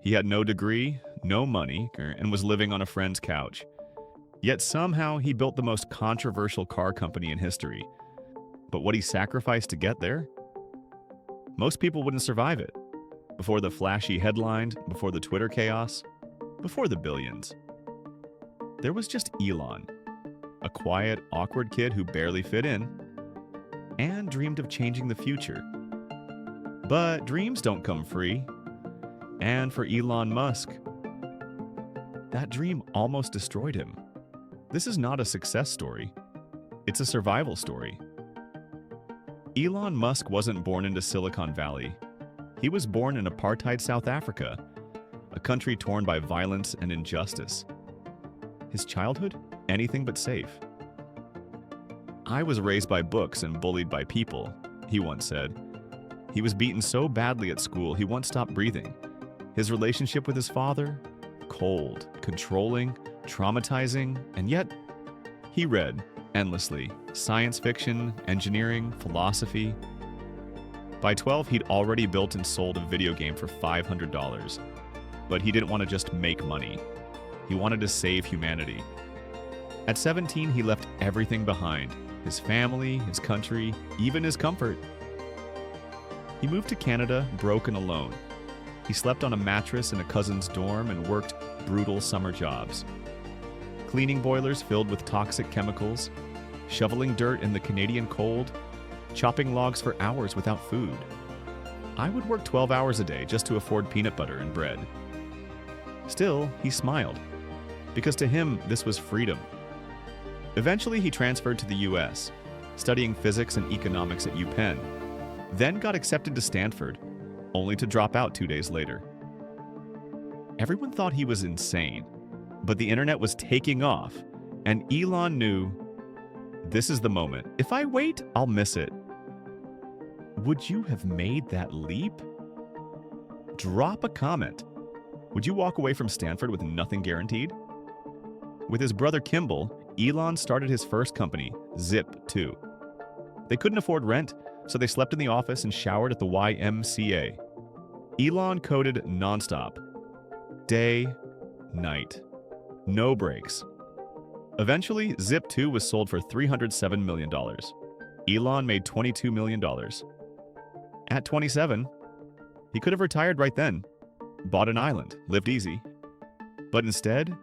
He had no degree, no money, and was living on a friend's couch. Yet somehow he built the most controversial car company in history. But what he sacrificed to get there? Most people wouldn't survive it. Before the flashy headline, before the Twitter chaos, before the billions. There was just Elon, a quiet, awkward kid who barely fit in and dreamed of changing the future. But dreams don't come free. And for Elon Musk, that dream almost destroyed him. This is not a success story. It's a survival story. Elon Musk wasn't born into Silicon Valley. He was born in apartheid South Africa, a country torn by violence and injustice. His childhood? Anything but safe. "I was raised by books and bullied by people," he once said. He was beaten so badly at school he once stopped breathing. His relationship with his father? Cold, controlling, traumatizing, and yet he read endlessly. Science fiction, engineering, philosophy. By 12, he'd already built and sold a video game for $500. But he didn't want to just make money. He wanted to save humanity. At 17, he left everything behind. His family, his country, even his comfort. He moved to Canada, broke and alone. He slept on a mattress in a cousin's dorm and worked brutal summer jobs. Cleaning boilers filled with toxic chemicals, shoveling dirt in the Canadian cold, chopping logs for hours without food. I would work 12 hours a day just to afford peanut butter and bread. Still, he smiled, because to him, this was freedom. Eventually, he transferred to the US, studying physics and economics at UPenn, then got accepted to Stanford, only to drop out 2 days later. Everyone thought he was insane, but the internet was taking off, and Elon knew, this is the moment. If I wait, I'll miss it. Would you have made that leap? Drop a comment. Would you walk away from Stanford with nothing guaranteed? With his brother Kimball, Elon started his first company, Zip2. They couldn't afford rent, so they slept in the office and showered at the YMCA. Elon coded nonstop. Day, night. No breaks. Eventually, Zip2 was sold for $307 million. Elon made $22 million. At 27, he could have retired right then, bought an island, lived easy. But instead,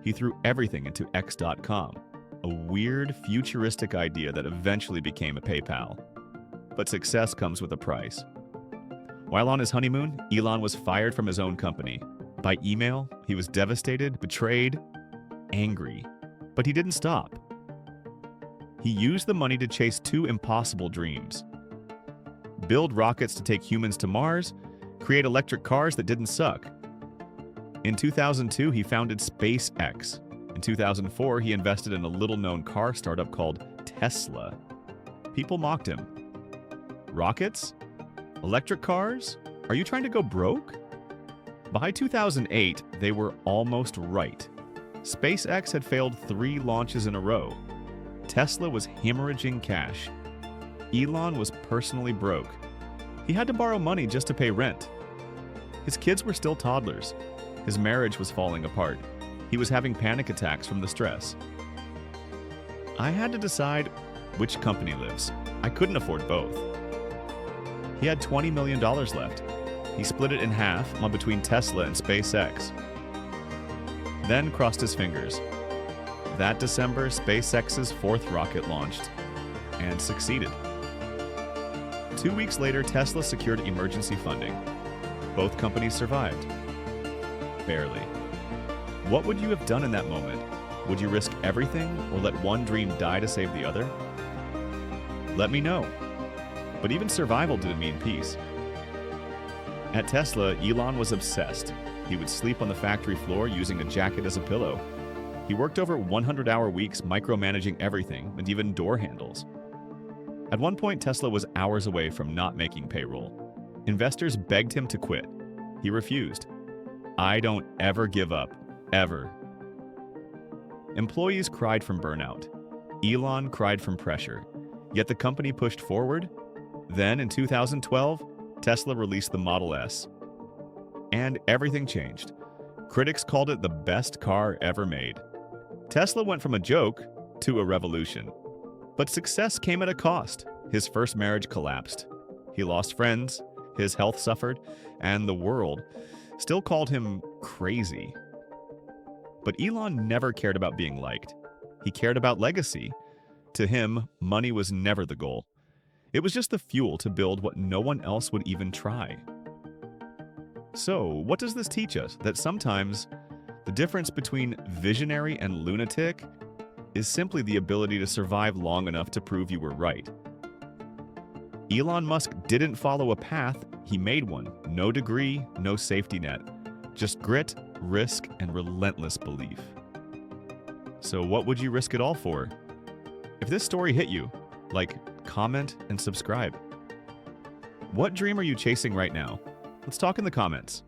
he threw everything into X.com, a weird, futuristic idea that eventually became a PayPal. But success comes with a price. While on his honeymoon, Elon was fired from his own company. By email, he was devastated, betrayed, angry. But he didn't stop. He used the money to chase two impossible dreams: build rockets to take humans to Mars, create electric cars that didn't suck. In 2002, he founded SpaceX. In 2004, he invested in a little-known car startup called Tesla. People mocked him. Rockets? Electric cars? Are you trying to go broke? By 2008, they were almost right. SpaceX had failed 3 launches in a row. Tesla was hemorrhaging cash. Elon was personally broke. He had to borrow money just to pay rent. His kids were still toddlers. His marriage was falling apart. He was having panic attacks from the stress. I had to decide which company lives. I couldn't afford both. He had $20 million left. He split it in half between Tesla and SpaceX. Then crossed his fingers. That December, SpaceX's 4th rocket launched and succeeded. 2 weeks later, Tesla secured emergency funding. Both companies survived. Barely. What would you have done in that moment? Would you risk everything or let one dream die to save the other? Let me know. But even survival didn't mean peace. At Tesla, Elon was obsessed. He would sleep on the factory floor using a jacket as a pillow. He worked over 100-hour weeks micromanaging everything and even door handles. At one point, Tesla was hours away from not making payroll. Investors begged him to quit. He refused. I don't ever give up. Ever. Employees cried from burnout. Elon cried from pressure. Yet the company pushed forward. Then, in 2012, Tesla released the Model S. and everything changed. Critics called it the best car ever made. Tesla went from a joke to a revolution. But success came at a cost. His first marriage collapsed. He lost friends, his health suffered, and the world still called him crazy. But Elon never cared about being liked. He cared about legacy. To him, money was never the goal. It was just the fuel to build what no one else would even try. So, what does this teach us? That sometimes the difference between visionary and lunatic is simply the ability to survive long enough to prove you were right. Elon Musk didn't follow a path, he made one. No degree, no safety net. Just grit, risk, and relentless belief. So what would you risk it all for? If this story hit you, like, comment, and subscribe. What dream are you chasing right now? Let's talk in the comments.